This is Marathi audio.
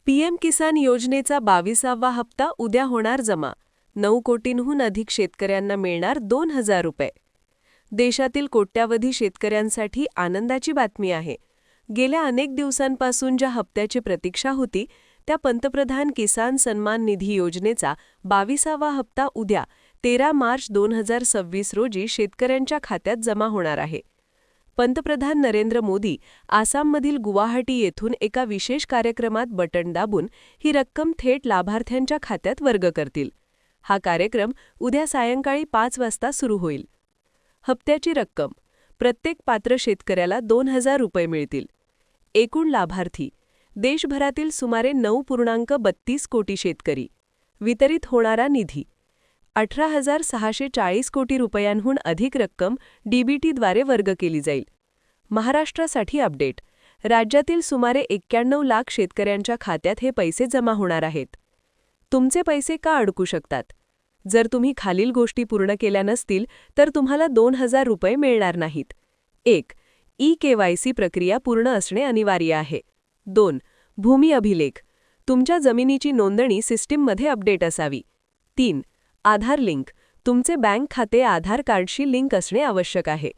पीएम किसान योजनेचा 22वा हप्ता उद्या होणार जमा. 9 कोटींहून अधिक शेतकऱ्यांना मिळणार 2,000 रुपये. देशातील कोट्यावधी शेतकऱ्यांसाठी आनंदाची बातमी आहे. गेल्या अनेक दिवसांपासून ज्या हप्त्याची प्रतीक्षा होती, त्या पंतप्रधान किसान सन्मान निधी योजनेचा 22वा हप्ता उद्या 13 मार्च 2026 रोजी शेतकऱ्यांच्या खात्यात जमा होणार आहे. पंतप्रधान नरेंद्र मोदी आसाममधील गुवाहाटी येथून एका विशेष कार्यक्रमात बटण दाबून ही रक्कम थेट लाभार्थ्यांच्या खात्यात वर्ग करतील. हा कार्यक्रम उद्या सायंकाळी 5 वाजता सुरू होईल. हप्त्याची रक्कम प्रत्येक पात्र शेतकऱ्याला 2,000 रुपये मिळतील. एकूण लाभार्थी देशभरातील सुमारे 9.32 कोटी शेतकरी. वितरित होणारा निधी 18,640 कोटी रुपयांहून अधिक रक्कम डीबीटीद्वारे वर्ग केली जाईल. महाराष्ट्रासाठी अपडेट. राज्यातील सुमारे 91 लाख शेतकऱ्यांच्या खात्यात हे पैसे जमा होणार आहेत. तुमचे पैसे का अडकू शकतात? जर तुम्ही खालील गोष्टी पूर्ण केल्या नसतील तर तुम्हाला 2,000 रुपये मिळणार नाहीत. 1. ई-केवायसी प्रक्रिया पूर्ण असणे अनिवार्य आहे. 2. भूमी अभिलेख. तुमच्या जमिनीची नोंदणी सिस्टीममध्ये अपडेट असावी. 3. आधार लिंक. तुमचे बँक खाते आधार कार्डशी लिंक असणे आवश्यक आहे.